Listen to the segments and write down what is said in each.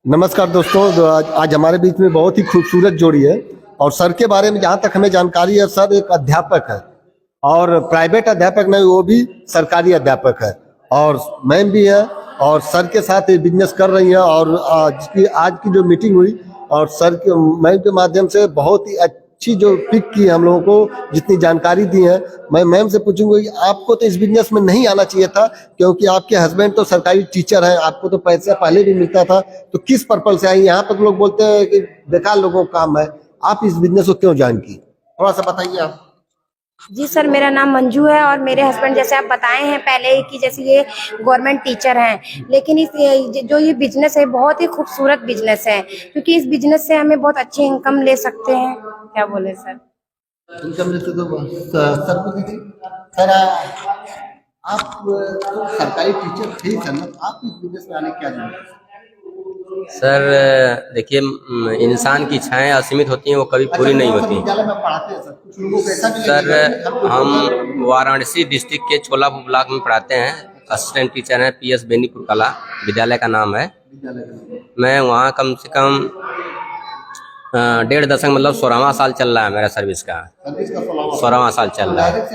नमस्कार दोस्तों, आज हमारे बीच में बहुत ही खूबसूरत जोड़ी है। और सर के बारे में जहाँ तक हमें जानकारी है, सर एक अध्यापक है और प्राइवेट अध्यापक नहीं, वो भी सरकारी अध्यापक है। और मैम भी है और सर के साथ ये बिजनेस कर रही हैं। और जिसकी आज की जो मीटिंग हुई और सर के मैम के माध्यम से बहुत ही अच्छी जो पिक की हम लोगों को जितनी जानकारी दी है, मैं मैम से पूछूंगा कि आपको तो इस बिजनेस में नहीं आना चाहिए था, क्योंकि आपके हस्बैंड तो सरकारी टीचर हैं, आपको तो पैसा पहले भी मिलता था, तो किस पर्पल से आई? यहाँ पर लोग बोलते हैं कि बेकार लोगों का काम है, आप इस बिजनेस को क्यों ज्वाइन की? थोड़ा सा बताइए आप। जी सर, मेरा नाम मंजू है और मेरे हस्बैंड जैसे आप बताए हैं पहले ही कि जैसे ये गवर्नमेंट टीचर हैं, लेकिन इस जो ये बिजनेस है बहुत ही खूबसूरत बिजनेस है, क्योंकि इस बिजनेस से हमें बहुत अच्छी इनकम ले सकते हैं। क्या बोले सर? इनकम लेते तो सर को दीजिए। सर आप तो सरकारी टीचर थे सर, आप इस बिजनेस में आने क्या जरूरत है? सर देखिए, इंसान की इच्छाएं असीमित होती हैं, वो कभी पूरी नहीं होती। विद्यालय में पढ़ाते हैं सर, कुछ लोगों को ऐसा भी सर हम वाराणसी डिस्ट्रिक्ट के छोलापुर ब्लॉक में पढ़ाते हैं। असिस्टेंट टीचर हैं, PS बेनीपुर कला विद्यालय का नाम है। मैं वहाँ कम से कम 1.5 दशक मतलब 16वां साल चल रहा है मेरा सर्विस का। 16वां साल चल रहा है।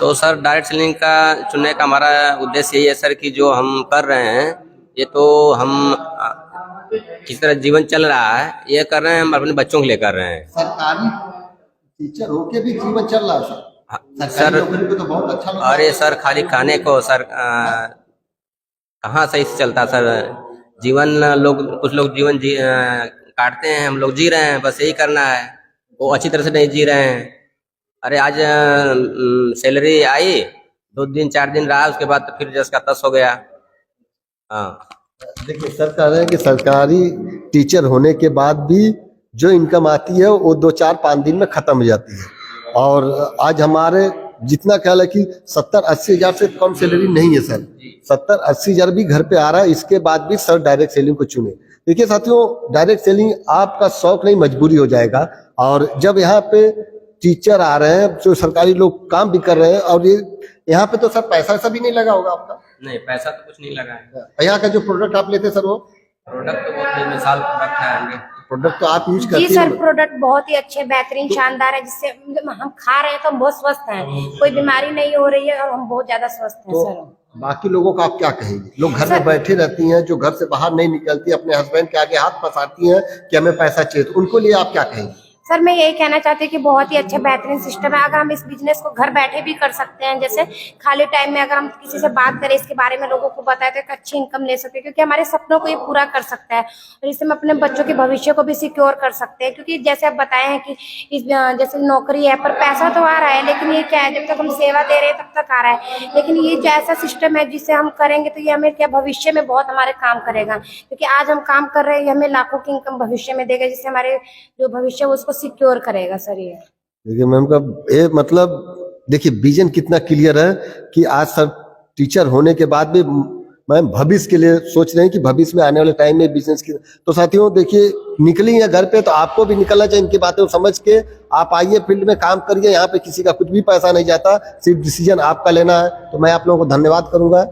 तो सर डायरेक्ट सेलिंग का चुनने का हमारा उद्देश्य यही है सर कि जो हम कर रहे हैं ये तो हम किस तरह जीवन चल रहा है ये कर रहे हैं, हम अपने बच्चों के लिए कर रहे हैं। सरकारी टीचर होके भी जीवन चल रहा है सर। नौकरी को तो बहुत अच्छा लगता है। अरे सर खाली खाने को सर कहाँ सही से चलता सर जीवन। कुछ लोग जीवन काटते हैं, हम लोग जी रहे हैं, बस यही करना है। वो अच्छी तरह से नहीं जी रहे हैं। अरे आज सैलरी आई, 2 दिन 4 दिन रहा, उसके बाद तो फिर जिसका तस हो गया। हाँ देखिए सर कह रहे हैं कि सरकारी टीचर होने के बाद भी जो इनकम आती है वो 2-4-5 दिन में खत्म हो जाती है। और आज हमारे जितना ख्याल है कि 70-80 हजार से कम सैलरी नहीं है सर। 70-80 हजार भी घर पे आ रहा है, इसके बाद भी सर डायरेक्ट सेलिंग को चुने। देखिए साथियों, डायरेक्ट सेलिंग आपका शौक नहीं मजबूरी हो जाएगा। और जब यहाँ पे टीचर आ रहे हैं, जो सरकारी लोग काम भी कर रहे हैं, और ये यहाँ पे तो सर पैसा ऐसा भी नहीं लगा होगा आपका? नहीं, पैसा तो कुछ नहीं लगा है। यहाँ का जो प्रोडक्ट आप लेते सर, वो प्रोडक्ट तो बहुत बेमिसाल प्रोडक्ट है। प्रोडक्ट तो आप यूज करते जी हैं? सर, प्रोडक्ट बहुत ही अच्छे, बेहतरीन, शानदार है, जिससे हम खा रहे हैं तो हम बहुत स्वस्थ हैं, कोई बीमारी नहीं हो रही है और हम बहुत ज्यादा स्वस्थ हैं। तो सर बाकी लोगों को आप क्या कहेंगे? लोग घर में बैठे रहती हैं, जो घर से बाहर नहीं निकलती, अपने हस्बैंड के आगे हाथ फंसाती हैं कि हमें पैसा चाहिए, तो उनको लिए आप क्या कहेंगे? सर मैं यही कहना चाहती हूँ कि बहुत ही अच्छा बेहतरीन सिस्टम है। अगर हम इस बिजनेस को घर बैठे भी कर सकते हैं, जैसे खाली टाइम में अगर हम किसी से बात करें इसके बारे में, लोगों को बताए तो एक अच्छी इनकम ले सकते हैं, क्योंकि हमारे सपनों को ये पूरा कर सकता है और इससे हम अपने बच्चों के भविष्य को भी सिक्योर कर सकते हैं। क्योंकि जैसे आप बताए हैं कि इस जैसे नौकरी है पर पैसा तो आ रहा है, लेकिन ये क्या है, जब तक हम सेवा दे रहे हैं तब तक आ रहा है, लेकिन ये जो ऐसा सिस्टम है जिसे हम करेंगे तो ये हमें क्या भविष्य में बहुत हमारे काम करेगा। क्योंकि आज हम काम कर रहे हैं, ये हमें लाखों की इनकम भविष्य में देगा, जिससे हमारे जो भविष्य है उसको सिक्योर करेगा। सर ये देखिए मैम का ये मतलब, देखिए विजन कितना क्लियर है कि आज सर टीचर होने के बाद भी मैम भविष्य के लिए सोच रहे हैं कि भविष्य में आने वाले टाइम में बिजनेस की। तो साथियों देखिए, निकली है घर पे तो आपको भी निकलना चाहिए। इनकी बातें समझ के आप आइए, फील्ड में काम करिए। यहाँ पे किसी का कुछ भी पैसा नहीं जाता, सिर्फ डिसीजन आपका लेना है। तो मैं आप लोगों को धन्यवाद करूंगा।